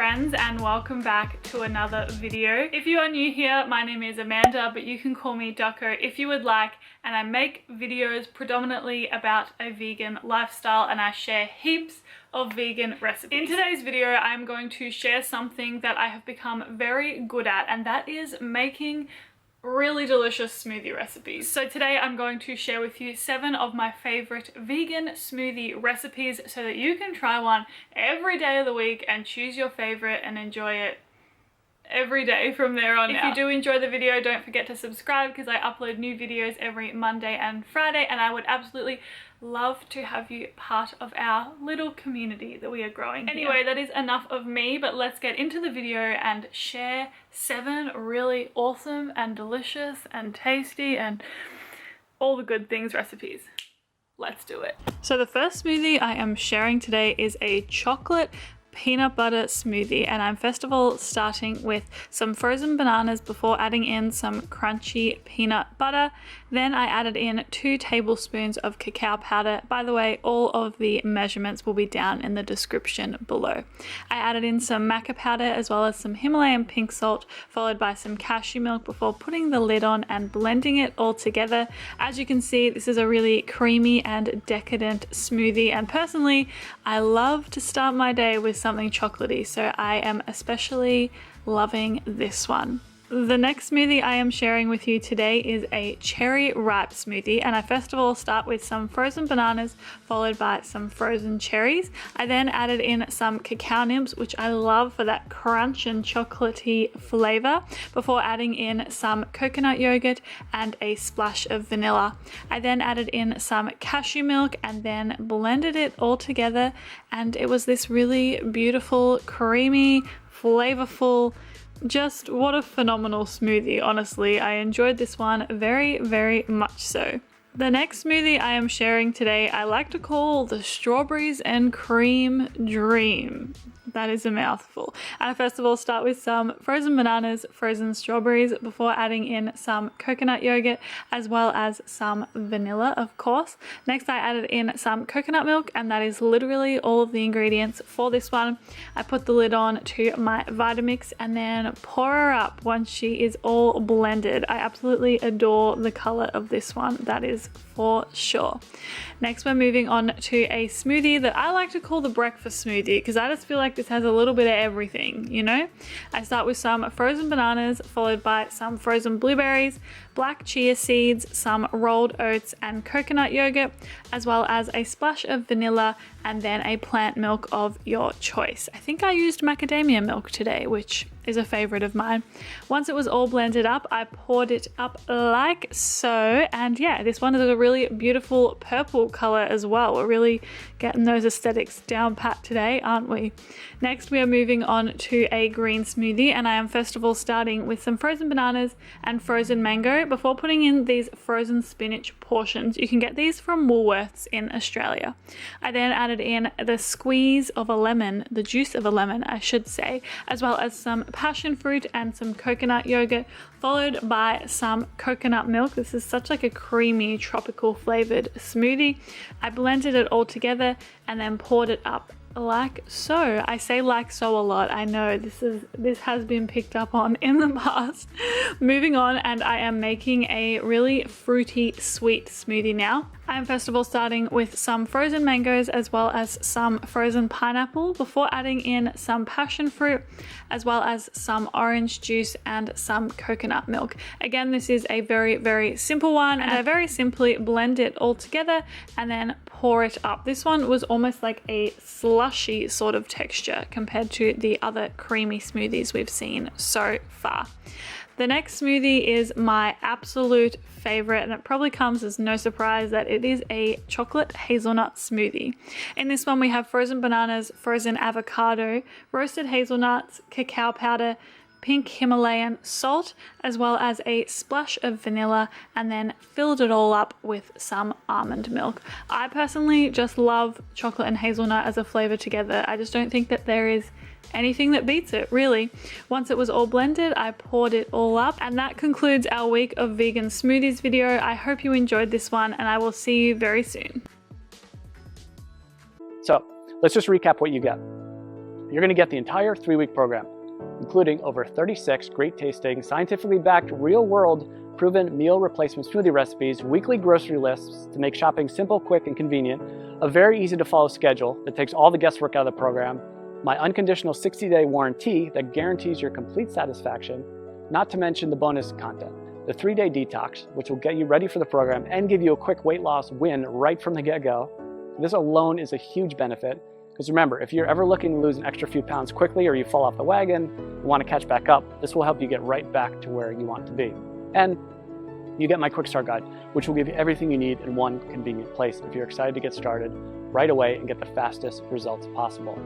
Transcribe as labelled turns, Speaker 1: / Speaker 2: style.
Speaker 1: friends, and welcome back to another video. If you are new here, my name is Amanda, but you can call me Ducko if you would like, and I make videos predominantly about a vegan lifestyle and I share heaps of vegan recipes. In today's video, I'm going to share something that I have become very good at, and that is making really delicious smoothie recipes. So today I'm going to share with you 7 of my favorite vegan smoothie recipes so that you can try one every day of the week and choose your favorite and enjoy it every day from there on out. If you do enjoy the video, don't forget to subscribe because I upload new videos every Monday and Friday, and I would absolutely love to have you part of our little community that we are growing. Anyway, that is enough of me, but let's get into the video and share 7 really awesome and delicious and tasty and all the good things recipes. Let's do it. So the first smoothie I am sharing today is a chocolate peanut butter smoothie, and I'm first of all starting with some frozen bananas before adding in some crunchy peanut butter. Then I added in 2 tablespoons of cacao powder. By the way, all of the measurements will be down in the description below. I added in some maca powder as well as some Himalayan pink salt, followed by some cashew milk before putting the lid on and blending it all together. As you can see, this is a really creamy and decadent smoothie, and personally I love to start my day with something chocolatey, so I am especially loving this one. The next smoothie I am sharing with you today is a cherry ripe smoothie, and I first of all start with some frozen bananas followed by some frozen cherries. I then added in some cacao nibs, which I love for that crunch and chocolatey flavor, before adding in some coconut yogurt and a splash of vanilla. I then added in some cashew milk and then blended it all together, and it was this really beautiful, creamy, flavorful, just what a phenomenal smoothie. Honestly, I enjoyed this one very, very much so. The next smoothie I am sharing today I like to call the strawberries and cream dream. That is a mouthful. And I first of all start with some frozen bananas, frozen strawberries, before adding in some coconut yogurt as well as some vanilla, of course. Next I added in some coconut milk, and that is literally all of the ingredients for this one. I put the lid on to my Vitamix and then pour her up once she is all blended. I absolutely adore the color of this one, that is for sure. Next we're moving on to a smoothie that I like to call the breakfast smoothie, because I just feel like this has a little bit of everything, you know? I start with some frozen bananas followed by some frozen blueberries, black chia seeds, some rolled oats and coconut yogurt, as well as a splash of vanilla and then a plant milk of your choice. I think I used macadamia milk today, which is a favorite of mine. Once it was all blended up, I poured it up like so, and yeah, this one is a really beautiful purple color as well. We're really getting those aesthetics down pat today, aren't we? Next we are moving on to a green smoothie, and I am first of all starting with some frozen bananas and frozen mango before putting in these frozen spinach portions. You can get these from Woolworths in Australia. I then added in the squeeze of a lemon, the juice of a lemon I should say, as well as some passion fruit and some coconut yogurt, followed by some coconut milk. This is such like a creamy tropical flavored smoothie. I blended it all together and then poured it up like so. I say like so a lot. I know this has been picked up on in the past. Moving on, and I am making a really fruity sweet smoothie now. I am first of all starting with some frozen mangoes as well as some frozen pineapple before adding in some passion fruit as well as some orange juice and some coconut milk. Again, this is a very, very simple one, and I very simply blend it all together and then pour it up. This one was almost like a slushy sort of texture compared to the other creamy smoothies we've seen so far. The next smoothie is my absolute favorite, and it probably comes as no surprise that it is a chocolate hazelnut smoothie. In this one we have frozen bananas, frozen avocado, roasted hazelnuts, cacao powder, pink Himalayan salt, as well as a splash of vanilla, and then filled it all up with some almond milk. I personally just love chocolate and hazelnut as a flavor together. I just don't think that there is anything that beats it, really. Once it was all blended, I poured it all up, and that concludes our week of vegan smoothies video. I hope you enjoyed this one, and I will see you very soon.
Speaker 2: So let's just recap what you get. You're going to get the entire 3-week program, including over 36 great tasting, scientifically backed, real-world proven meal replacement smoothie recipes, weekly grocery lists to make shopping simple, quick, and convenient, a very easy to follow schedule that takes all the guesswork out of the program, my unconditional 60-day warranty that guarantees your complete satisfaction, not to mention the bonus content, the 3-day detox, which will get you ready for the program and give you a quick weight loss win right from the get-go. This alone is a huge benefit, because remember, if you're ever looking to lose an extra few pounds quickly or you fall off the wagon and want to catch back up, this will help you get right back to where you want to be. And you get my quick start guide, which will give you everything you need in one convenient place if you're excited to get started right away and get the fastest results possible.